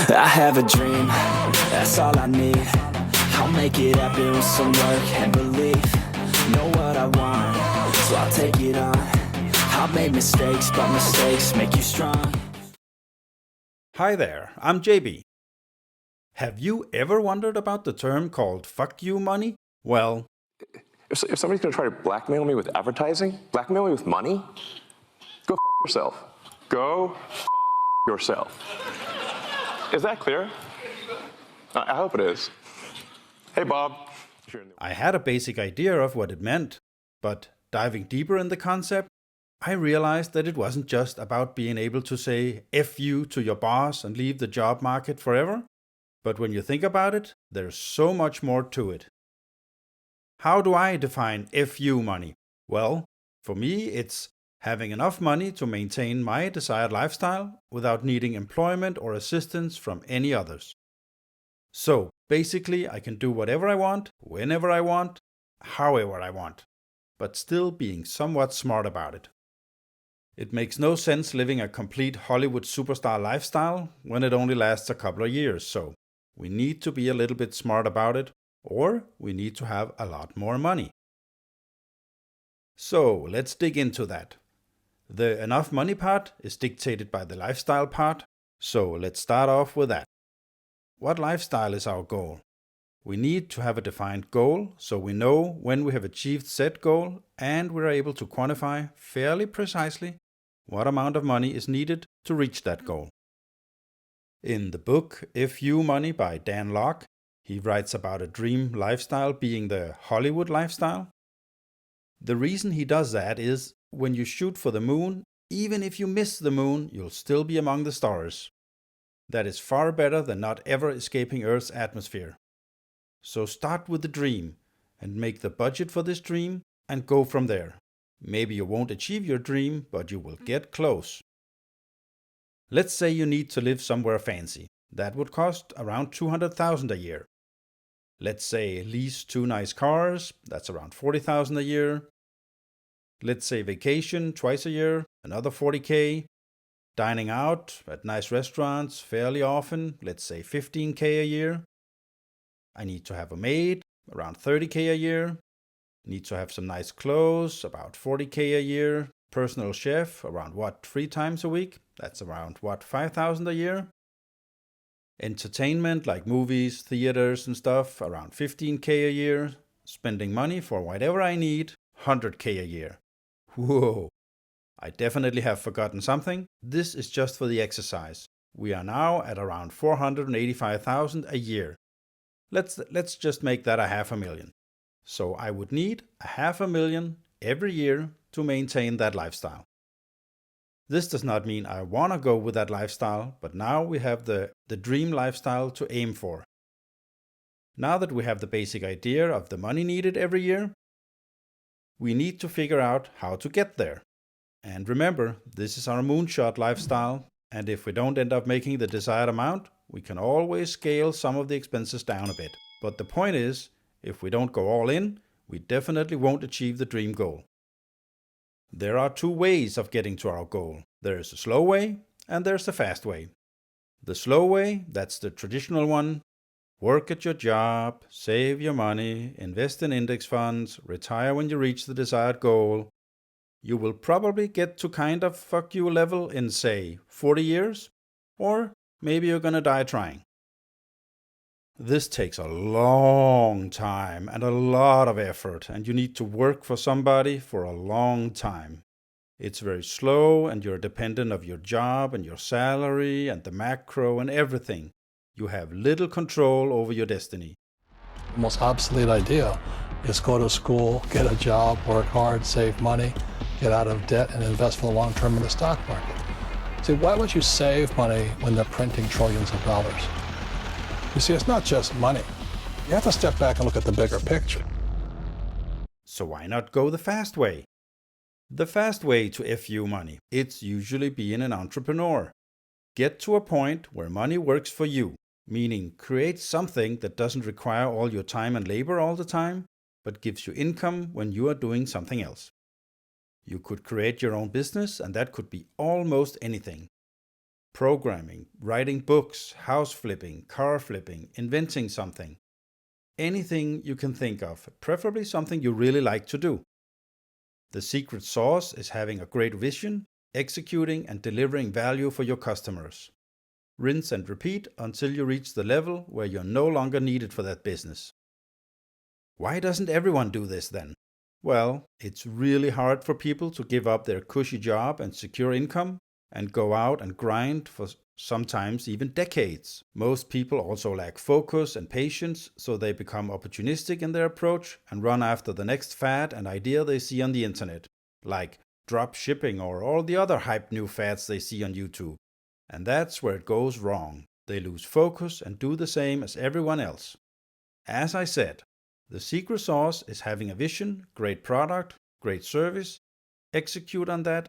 I have a dream, that's all I need. I'll make it happen with some work and belief. Know what I want, so I'll take it on. I've made mistakes, but mistakes make you strong. Hi there, I'm JB. Have you ever wondered about the term called fuck you money? Well, If somebody's going to try to blackmail me with advertising, blackmail me with money, go f yourself. Go f yourself. Is that clear? I hope it is. Hey, Bob. I had a basic idea of what it meant, but diving deeper in the concept, I realized that it wasn't just about being able to say F you to your boss and leave the job market forever. But when you think about it, there's so much more to it. How do I define F you money? Well, for me, it's having enough money to maintain my desired lifestyle without needing employment or assistance from any others. So, basically, I can do whatever I want, whenever I want, however I want, but still being somewhat smart about it. It makes no sense living a complete Hollywood superstar lifestyle when it only lasts a couple of years, so we need to be a little bit smart about it, or we need to have a lot more money. So let's dig into that. The enough money part is dictated by the lifestyle part, so let's start off with that. What lifestyle is our goal? We need to have a defined goal so we know when we have achieved said goal and we're able to quantify fairly precisely what amount of money is needed to reach that goal. In the book F You Money by Dan Lok, he writes about a dream lifestyle being the Hollywood lifestyle. The reason he does that is when you shoot for the moon, even if you miss the moon, you'll still be among the stars. That is far better than not ever escaping Earth's atmosphere. So start with the dream and make the budget for this dream and go from there. Maybe you won't achieve your dream, but you will get close. Let's say you need to live somewhere fancy. That would cost around $200,000 a year. Let's say lease 2 nice cars, that's around $40,000 a year. Let's say vacation twice a year, another $40K. Dining out at nice restaurants fairly often, let's say $15K a year. I need to have a maid, around $30K a year. Need to have some nice clothes, about $40K a year. Personal chef, around 3 times a week? That's around $5,000 a year. Entertainment like movies, theaters and stuff, around $15K a year. Spending money for whatever I need, $100K a year. Whoa! I definitely have forgotten something. This is just for the exercise. We are now at around $485,000 a year. Let's just make that $500,000. So I would need $500,000 every year to maintain that lifestyle. This does not mean I want to go with that lifestyle, but now we have the dream lifestyle to aim for. Now that we have the basic idea of the money needed every year, we need to figure out how to get there. And remember, this is our moonshot lifestyle, and if we don't end up making the desired amount, we can always scale some of the expenses down a bit. But the point is, if we don't go all in, we definitely won't achieve the dream goal. There are 2 ways of getting to our goal. There's a slow way and there's a fast way. The slow way, that's the traditional one. Work at your job, save your money, invest in index funds, retire when you reach the desired goal. You will probably get to kind of fuck you level in, say, 40 years, or maybe you're gonna die trying. This takes a long time and a lot of effort, and you need to work for somebody for a long time. It's very slow, and you're dependent of your job and your salary and the macro and everything. You have little control over your destiny. The most obsolete idea is go to school, get a job, work hard, save money, get out of debt, and invest for the long term in the stock market. See, why would you save money when they're printing trillions of dollars? You see, it's not just money. You have to step back and look at the bigger picture. So why not go the fast way? The fast way to F you money, it's usually being an entrepreneur. Get to a point where money works for you, meaning create something that doesn't require all your time and labor all the time, but gives you income when you are doing something else. You could create your own business, and that could be almost anything. programming, writing books, house flipping, car flipping, inventing something. Anything you can think of, preferably something you really like to do. The secret sauce is having a great vision, executing and delivering value for your customers. Rinse and repeat until you reach the level where you're no longer needed for that business. Why doesn't everyone do this then? Well, it's really hard for people to give up their cushy job and secure income and go out and grind for sometimes even decades. Most people also lack focus and patience, so they become opportunistic in their approach and run after the next fad and idea they see on the internet, like drop shipping or all the other hype new fads they see on YouTube. And that's where it goes wrong. They lose focus and do the same as everyone else. As I said, the secret sauce is having a vision, great product, great service, execute on that,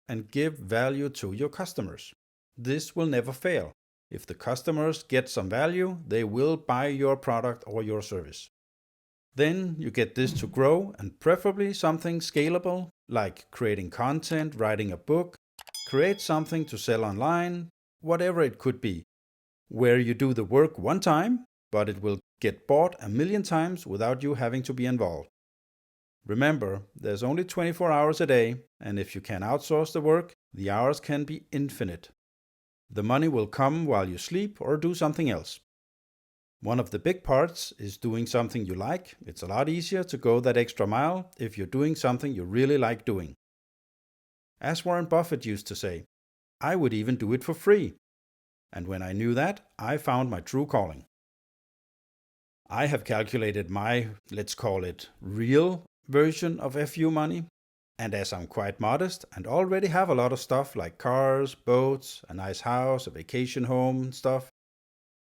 and give value to your customers. This will never fail. If the customers get some value, they will buy your product or your service. Then you get this to grow, and preferably something scalable, like creating content, writing a book, create something to sell online, whatever it could be, where you do the work one time, but it will get bought 1,000,000 times without you having to be involved. Remember, there's only 24 hours a day, and if you can outsource the work, the hours can be infinite. The money will come while you sleep or do something else. One of the big parts is doing something you like. It's a lot easier to go that extra mile if you're doing something you really like doing. As Warren Buffett used to say, I would even do it for free. And when I knew that, I found my true calling. I have calculated my, let's call it, real version of FU money. And as I'm quite modest and already have a lot of stuff like cars, boats, a nice house, a vacation home and stuff,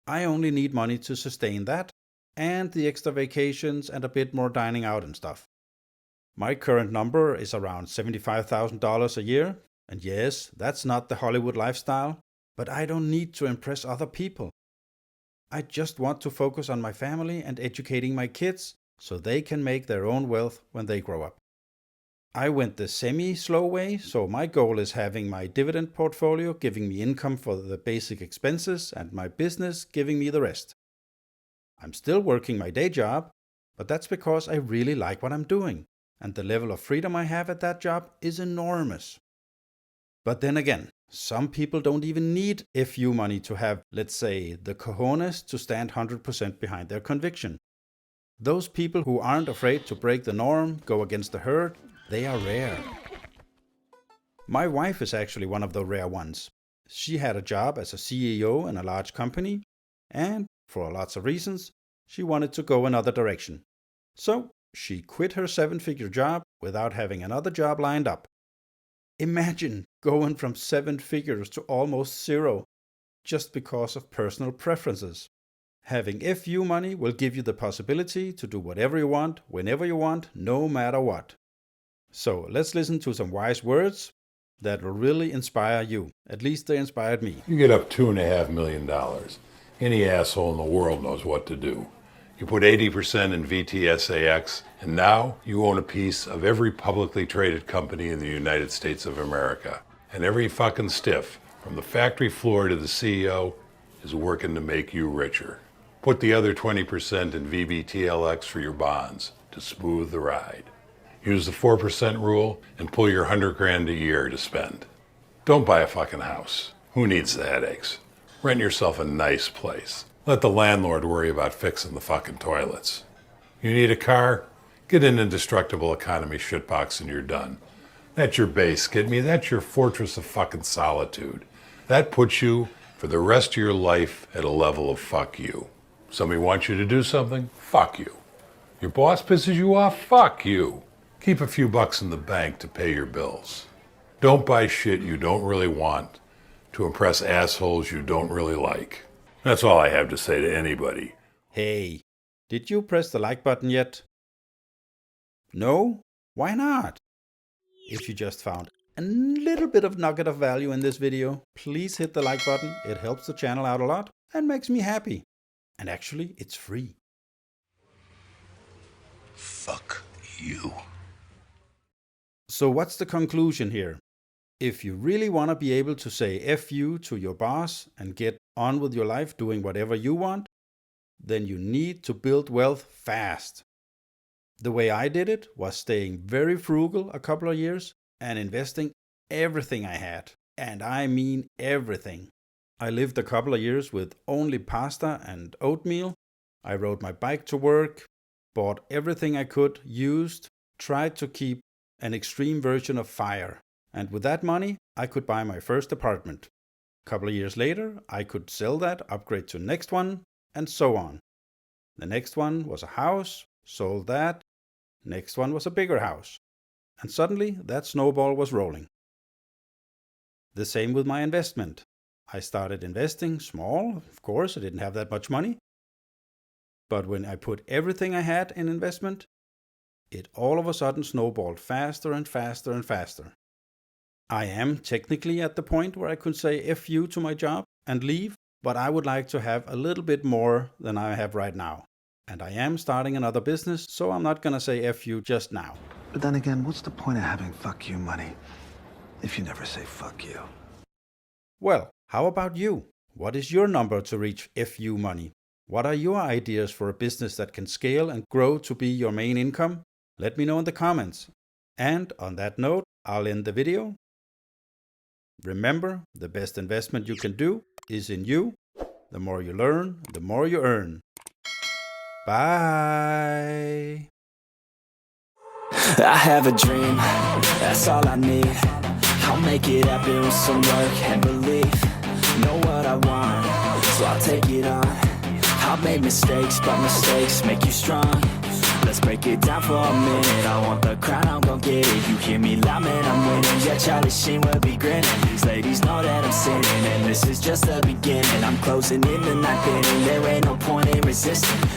I only need money to sustain that and the extra vacations and a bit more dining out and stuff. My current number is around $75,000 a year. And yes, that's not the Hollywood lifestyle, but I don't need to impress other people. I just want to focus on my family and educating my kids so they can make their own wealth when they grow up. I went the semi-slow way, so my goal is having my dividend portfolio giving me income for the basic expenses and my business giving me the rest. I'm still working my day job, but that's because I really like what I'm doing, and the level of freedom I have at that job is enormous. But then again, some people don't even need FU money to have, let's say, the cojones to stand 100% behind their conviction. Those people who aren't afraid to break the norm, go against the herd, they are rare. My wife is actually one of the rare ones. She had a job as a CEO in a large company, and, for lots of reasons, she wanted to go another direction. So, she quit her 7-figure job without having another job lined up. Imagine going from 7 figures to almost 0, just because of personal preferences. Having FU money will give you the possibility to do whatever you want, whenever you want, no matter what. So let's listen to some wise words that will really inspire you. At least they inspired me. You get up $2.5 million. Any asshole in the world knows what to do. You put 80% in VTSAX, and now you own a piece of every publicly traded company in the United States of America. And every fucking stiff, from the factory floor to the CEO, is working to make you richer. Put the other 20% in VBTLX for your bonds to smooth the ride. Use the 4% rule and pull your $100,000 a year to spend. Don't buy a fucking house. Who needs the headaches? Rent yourself a nice place. Let the landlord worry about fixing the fucking toilets. You need a car? Get an indestructible economy shitbox and you're done. That's your base, kid me. That's your fortress of fucking solitude. That puts you, for the rest of your life, at a level of fuck you. Somebody wants you to do something? Fuck you. Your boss pisses you off? Fuck you. Keep a few bucks in the bank to pay your bills. Don't buy shit you don't really want to impress assholes you don't really like. That's all I have to say to anybody. Hey, did you press the like button yet? No? Why not? If you just found a little bit of nugget of value in this video, please hit the like button. It helps the channel out a lot and makes me happy. And actually, it's free. Fuck you. So what's the conclusion here? If you really want to be able to say F you to your boss and get on with your life doing whatever you want, then you need to build wealth fast. The way I did it was staying very frugal a couple of years and investing everything I had. And I mean everything. I lived a couple of years with only pasta and oatmeal. I rode my bike to work, bought everything I could, used, tried to keep an extreme version of FIRE. And with that money, I could buy my first apartment. A couple of years later, I could sell that, upgrade to next one, and so on. The next one was a house, sold that. Next one was a bigger house. And suddenly, that snowball was rolling. The same with my investment. I started investing small, of course, I didn't have that much money. But when I put everything I had in investment, it all of a sudden snowballed faster and faster and faster. I am technically at the point where I could say F you to my job and leave, but I would like to have a little bit more than I have right now. And I am starting another business, so I'm not gonna say F you just now. But then again, what's the point of having fuck you money if you never say fuck you? Well, how about you? What is your number to reach F you money? What are your ideas for a business that can scale and grow to be your main income? Let me know in the comments. And on that note, I'll end the video. Remember, the best investment you can do is in you. The more you learn, the more you earn. Bye. I have a dream, that's all I need. I'll make it happen with some work and belief. Know what I want, so I'll take it on. I've made mistakes, but mistakes make you strong. Let's break it down for a minute. I want the crown, I'm gon' get it. You hear me loud, man, I'm winning. Yeah, Charlie Sheen will be grinning. These ladies know that I'm sinning, and this is just the beginning. I'm closing in the ninth inning, there ain't no point in resisting.